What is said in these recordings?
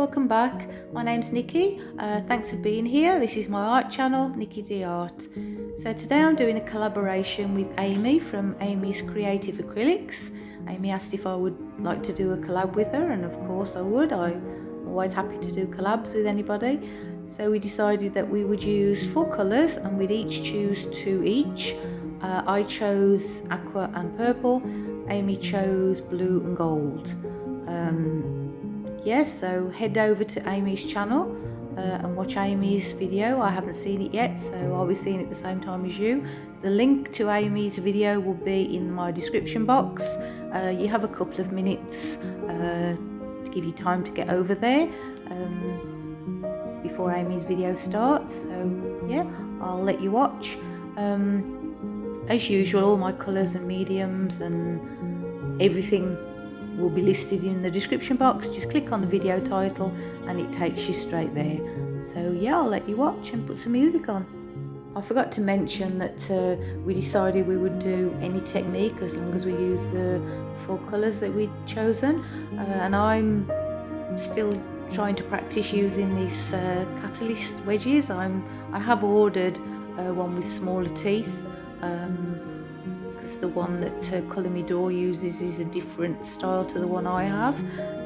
welcome back. My name's Nikki. Thanks for being here. This is my art channel, Niki the Art. So today I'm doing a collaboration with Amy from Amy's Creative Acrylics. Amy asked if I would like to do a collab with her, and of course I would. I'm always happy to do collabs with anybody. So we decided that we would use 4 colours and we'd each choose 2 each. I chose aqua and purple. Amy chose blue and gold. Yes, so head over to Amy's channel and watch Amy's video. I haven't seen it yet, so I'll be seeing it the same time as you. The link to Amy's video will be in my description box. You have a couple of minutes to give you time to get over there before Amy's video starts. So yeah, I'll let you watch. As usual, all my colours and mediums and everything will be listed in the description box. Just click on the video title and it takes you straight there. So yeah, I'll let you watch and put some music on. I forgot to mention that we decided we would do any technique as long as we use the 4 colours that we'd chosen, and I'm still trying to practice using these catalyst wedges. I have ordered one with smaller teeth, because the one that Colour Me Door uses is a different style to the one I have,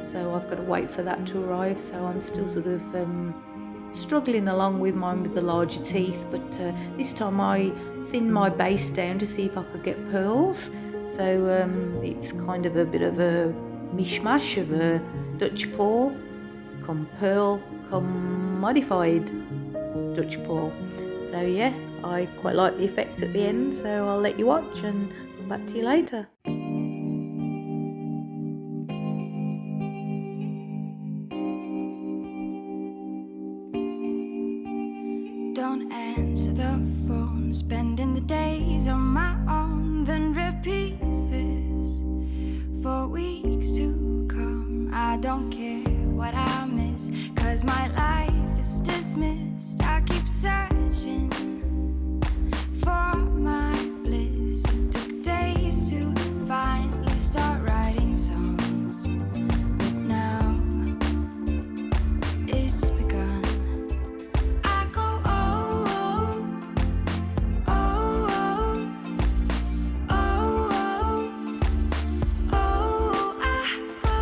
so I've got to wait for that to arrive. So I'm still sort of struggling along with mine with the larger teeth, but this time I thinned my base down to see if I could get pearls. So it's kind of a bit of a mishmash of a Dutch paw come pearl come modified Dutch paw. So yeah, I quite like the effect at the end, so I'll let you watch and come back to you later. Don't answer the phone, spending the days on my own, then repeats this for weeks to come. I don't care what I miss, 'cause my life is dismissed. I keep searching for my bliss. It took days to finally start writing songs, but now it's begun. I go oh oh oh oh oh oh oh. I go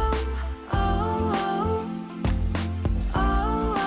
oh oh oh oh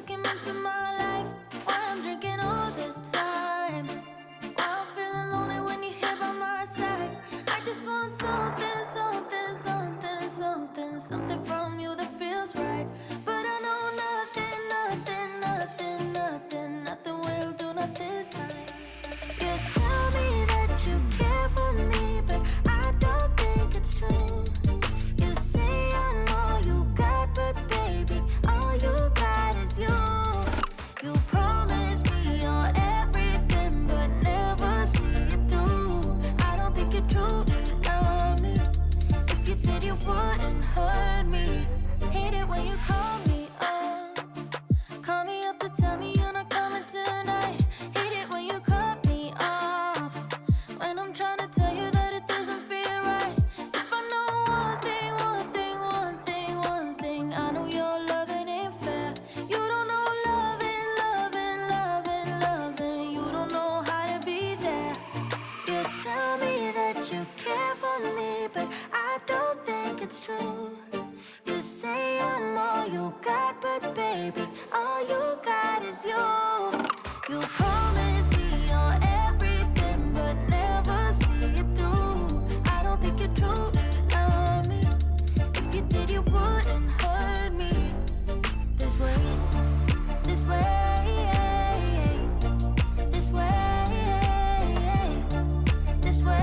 came into my life. Why I'm drinking all the time. Why I'm feeling lonely when you're here by my side. I just want something, something, something, something, something from you that feels right. But I know nothing, nothing, nothing, nothing, nothing will do, not this time. You tell me that you care for me, but I don't think it's true. You say I'm all you got, but baby, all you got is you. You promise me you're everything, but never see it through. I don't think you truly love me. If you did, you wouldn't hurt me. Hate it when you call me up. Call me up to tell me you're not coming tonight. Hate it when you cut me off when I'm trying to tell you that it doesn't feel right. If I know one thing, one thing, one thing, one thing, I know your loving ain't fair. You don't know loving, loving, loving, loving. You don't know how to be there. You tell me that you care for me, but I don't think it's true. You say I'm all you got, but baby, all you got is you. You promise me you're everything, but never see it through. I don't think you truly love me. If you did, you wouldn't hurt me. This way, this way, this way, this way,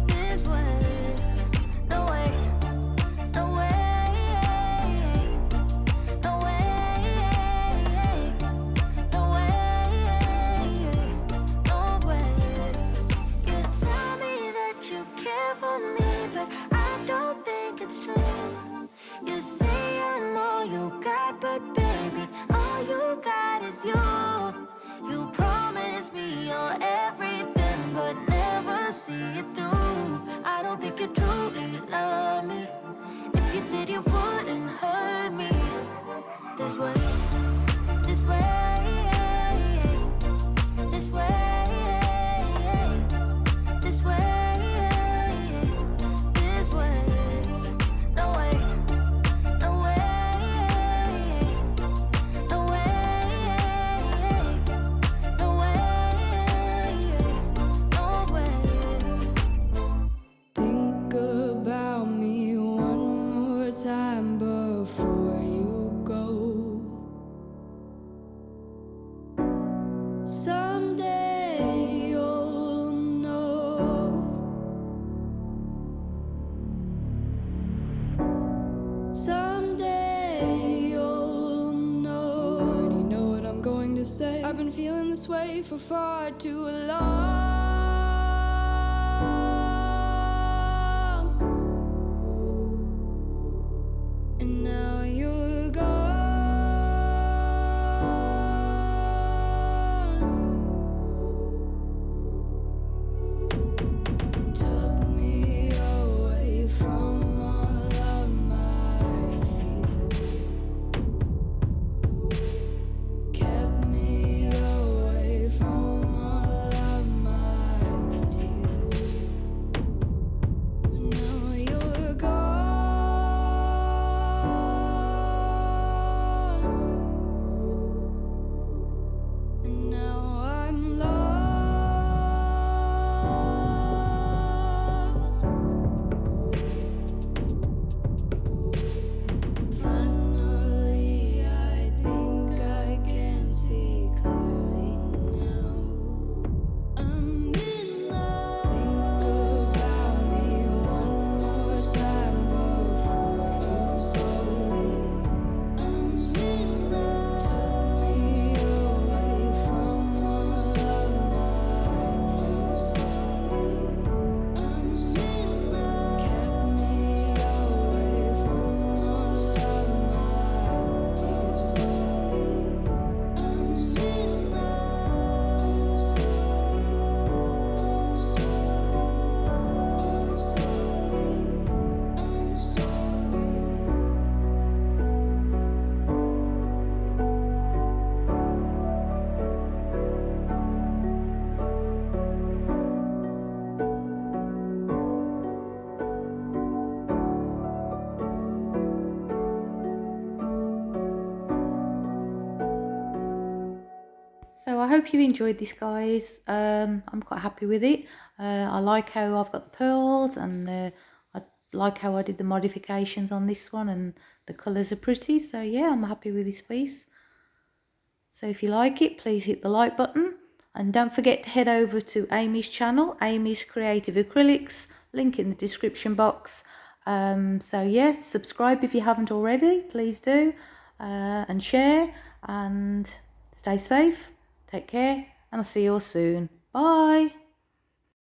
this way. No way, no way, no way, no way, no way. You tell me that you care for me, but I don't think it's true. You say I'm all you got, but baby, all you got is you. You promise me you're everything, but never see it through. I don't think you truly love me. If you did, you wouldn't hurt me. This way, this way, this way, this way, this way. No way, no way, no way, no way, no way. Think about me one more time before you go. Someday you'll know. Someday you'll know. And you know what I'm going to say. I've been feeling this way for far too long. And now you're gone. Took me away from all of my fears. Kept me away from all of my tears. So I hope you enjoyed this, guys. I'm quite happy with it. I like how I've got the pearls, and I like how I did the modifications on this one, and the colours are pretty. So yeah, I'm happy with this piece. So if you like it, please hit the like button, and don't forget to head over to Amy's channel, Amy's Creative Acrylics, link in the description box. So yeah, subscribe if you haven't already, please do, and share, and stay safe, take care, and I'll see you all soon. Bye.